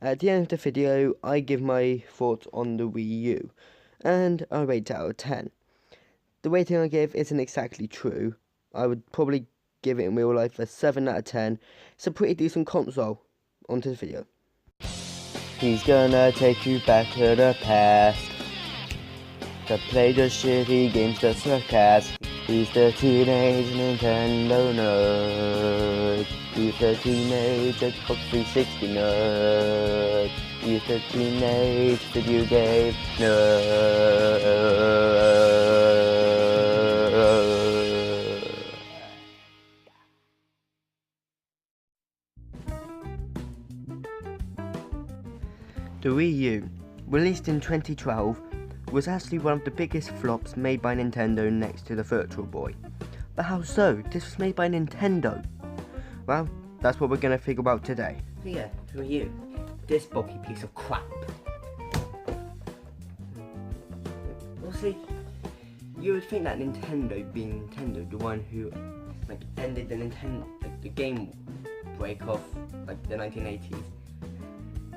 At the end of the video, I give my thoughts on the Wii U, and I rate it out of 10. The rating I give isn't exactly true. I would probably give it in real life a 7 out of 10. It's a pretty decent console. On to the video. He's gonna take you back to the past to play the shitty games that suck ass. He's the teenage Nintendo nerd. He's the teenage Xbox 360 nerd. He's the teenage video game nerd. The Wii U, released in 2012, was actually one of the biggest flops made by Nintendo next to the Virtual Boy. But how so? This was made by Nintendo. Well, that's what we're going to figure out today. So yeah, who are you? This bulky piece of crap. Well, see, you would think that Nintendo, being Nintendo, the one who ended the game break of the 1980s,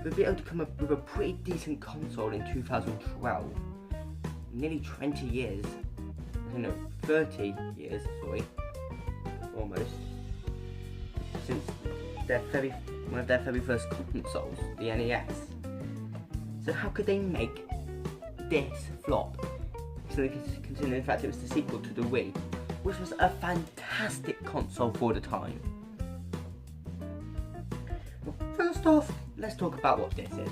would be able to come up with a pretty decent console in 2012. Nearly 20 years, 30 years, sorry, almost, since one of their very first consoles, the NES. So how could they make this flop? Considering the fact it was the sequel to the Wii, which was a fantastic console for the time. Well, first off, let's talk about what this is.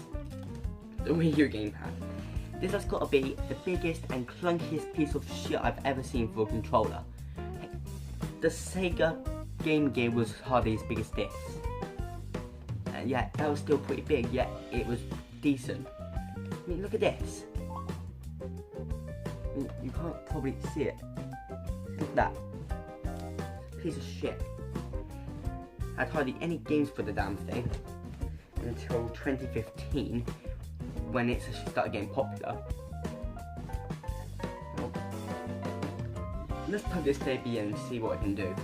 The Wii U gamepad. This has got to be the biggest and clunkiest piece of shit I've ever seen for a controller. Heck, the Sega Game Gear was hardly as big as this. And yet, that was still pretty big, yet it was decent. I mean, look at this. I mean, you can't probably see it. Look at that. Piece of shit. Had hardly any games for the damn thing until 2015. When it started getting popular. Let's plug this baby in and see what it can do.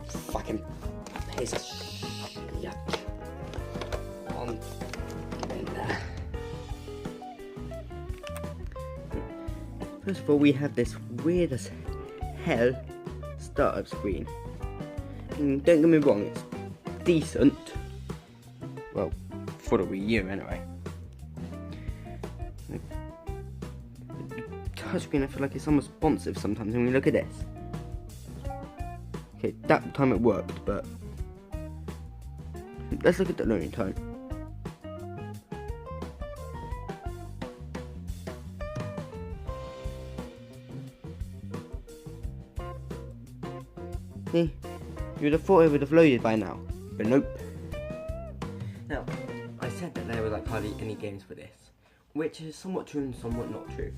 Fucking piece of shit. On there. First of all, we have this weird as hell startup screen. Don't get me wrong, it's decent. Well, for the Wii U anyway. The touchscreen, I feel like it's unresponsive sometimes when we look at this. Okay, that time it worked, but let's look at the loading time. See, you would have thought it would have loaded by now, but nope. Now, I said that there were hardly any games for this, which is somewhat true and somewhat not true.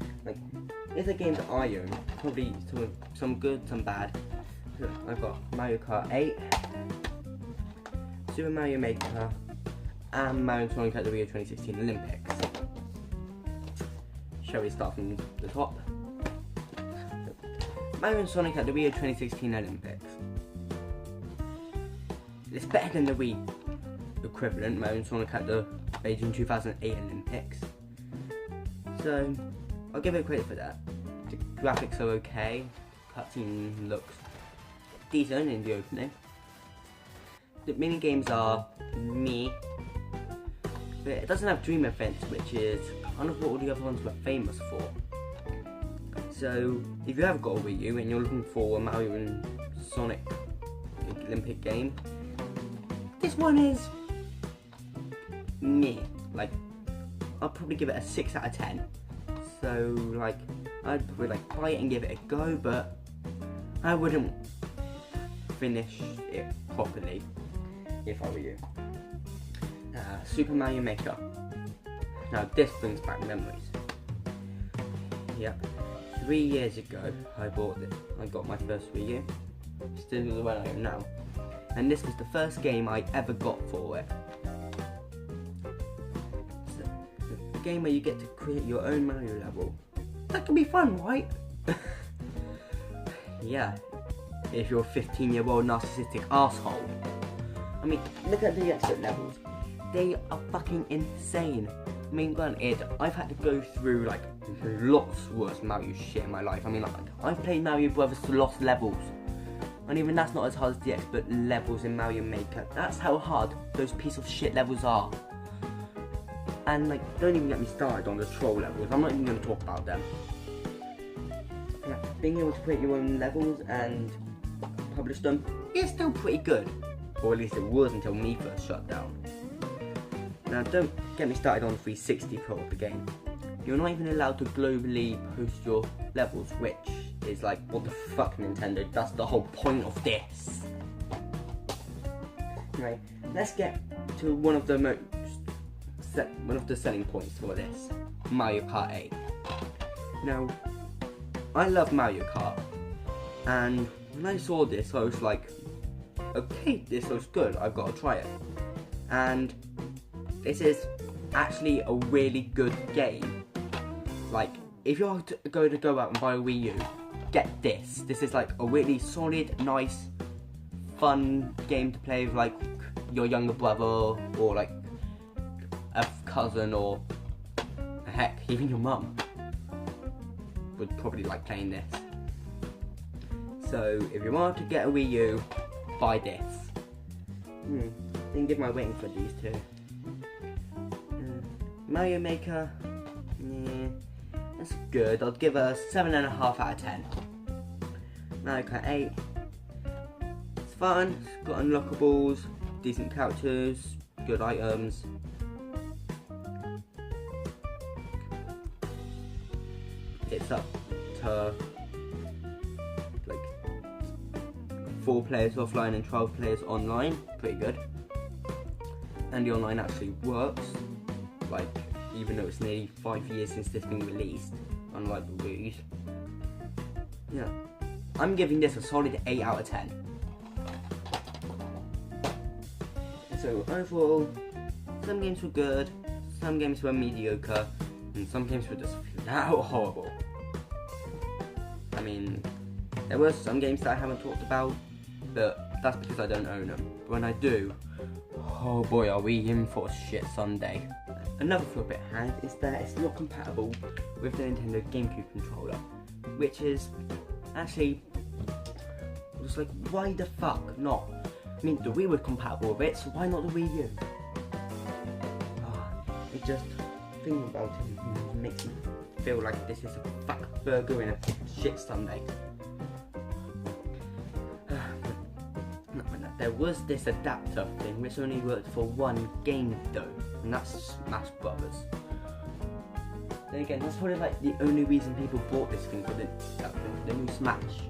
There's a game that I own, probably some good, some bad. I've got Mario Kart 8, Super Mario Maker, and Mario Sonic at the Rio 2016 Olympics. Shall we start from the top? Mario and Sonic at the Rio 2016 Olympics. It's better than the Wii equivalent, Mario and Sonic at the Beijing 2008 Olympics. So, I'll give it credit for that. The graphics are okay, cutscene looks decent in the opening. The mini games are meh, but it doesn't have dream events, which is kind of what all the other ones were famous for. So, if you have got a Wii U and you're looking for a Mario and Sonic Olympic game, this one is meh. I'll probably give it a 6 out of 10. So, I'd probably buy it and give it a go, but I wouldn't finish it properly if I were you. Super Mario Maker. Now, this brings back memories. Yep. 3 years ago, I bought it. I got my first Wii U. Still the one I am now. And this was the first game I ever got for it. So, the game where you get to create your own Mario level. That can be fun, right? Yeah, if you're a 15-year-old narcissistic asshole. I mean, look at the expert levels. They are fucking insane. I mean, granted, I've had to go through like lots worse Mario shit in my life. I mean, like, I've played Mario Brothers to lost levels. And even that's not as hard as the expert levels in Mario Maker. That's how hard those piece of shit levels are. And like, don't even get me started on the troll levels. I'm not even going to talk about them. Being able to create your own levels and publish them is still pretty good. Or at least it was until me first shut down. Now don't get me started on the 360 pro of the game. You're not even allowed to globally post your levels, which is like, what the fuck, Nintendo? That's the whole point of this. Anyway, let's get to one of the selling points for this, Mario Kart 8. Now, I love Mario Kart, and when I saw this, I was like, okay, this looks good, I've got to try it. And this is actually a really good game. Like, if you're going to go out and buy a Wii U, get this. This is like a really solid, nice, fun game to play with like your younger brother or like a cousin or heck, even your mum would probably like playing this. So if you want to get a Wii U, buy this. Didn't give my rating for these two. Mario Maker, yeah, that's good. I'd give it a 7.5 out of 10. Mario Kart 8, it's fun, it's got unlockables, decent characters, good items. It's up to like 4 players offline and 12 players online, pretty good. And the online actually works, like even though it's nearly 5 years since this been released, unlike the Wii. Yeah, I'm giving this a solid 8 out of 10. So overall, some games were good, some games were mediocre, and some games were just flat out horrible. I mean, there were some games that I haven't talked about, but that's because I don't own them. But when I do, oh boy, are we in for a shit Sunday. Another flaw it has is that it's not compatible with the Nintendo GameCube controller, which is actually just like, why the fuck not? I mean, the Wii was compatible with it, so why not the Wii U? It just, thinking about it makes me feel like this is a fuck burger in a shit Sunday. There was this adapter thing which only worked for one game though, and that's Smash Brothers. Then again, that's probably like the only reason people bought this thing for the new Smash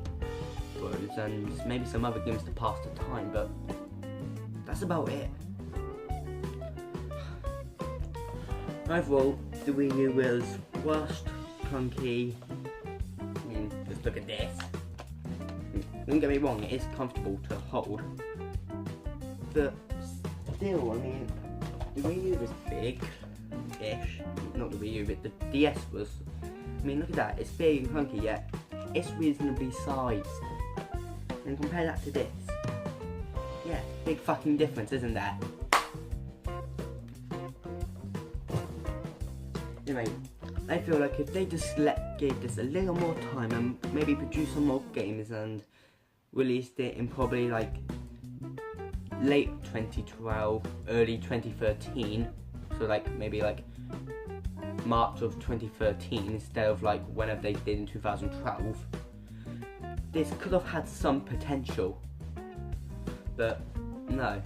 Bros, and maybe some other games to pass the time, but that's about it. Overall, the Wii U was rushed, clunky. I mean, just look at this. Don't get me wrong, it is comfortable to hold, but still, I mean, the Wii U was big-ish. Not the Wii U, but the DS was. I mean, look at that, it's big and clunky, yet it's reasonably sized. And compare that to this. Yeah, big fucking difference, isn't there? Anyway, I feel like if they just gave this a little more time and maybe produced some more games and released it in probably like late 2012, early 2013, so like maybe like March of 2013 instead of like whenever they did in 2012, this could have had some potential, but no,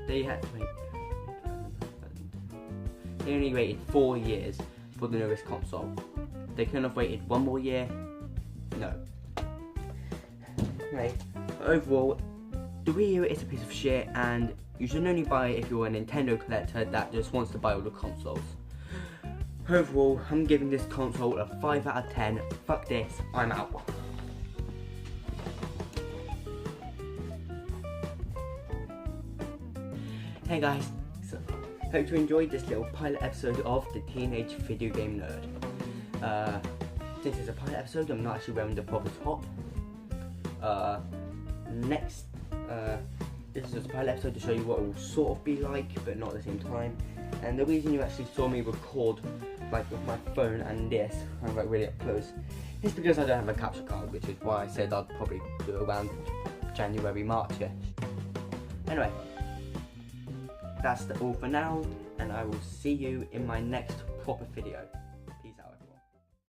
they had to wait. They only waited 4 years for the newest console. They couldn't have waited 1 more year? No. Right. Overall, the Wii U is a piece of shit, and you should only buy it if you're a Nintendo collector that just wants to buy all the consoles. Overall, I'm giving this console a 5 out of 10. Fuck this, I'm out. Hey guys, so Hope you enjoyed this little pilot episode of the Teenage Video Game Nerd. Since it's a pilot episode, I'm not actually wearing the proper top. This is just a pilot episode to show you what it will sort of be like, but not at the same time. And the reason you actually saw me record like with my phone and this, I'm like really up close, is because I don't have a capture card, which is why I said I'd probably do it around January, March-ish. Anyway, that's all for now, and I will see you in my next proper video.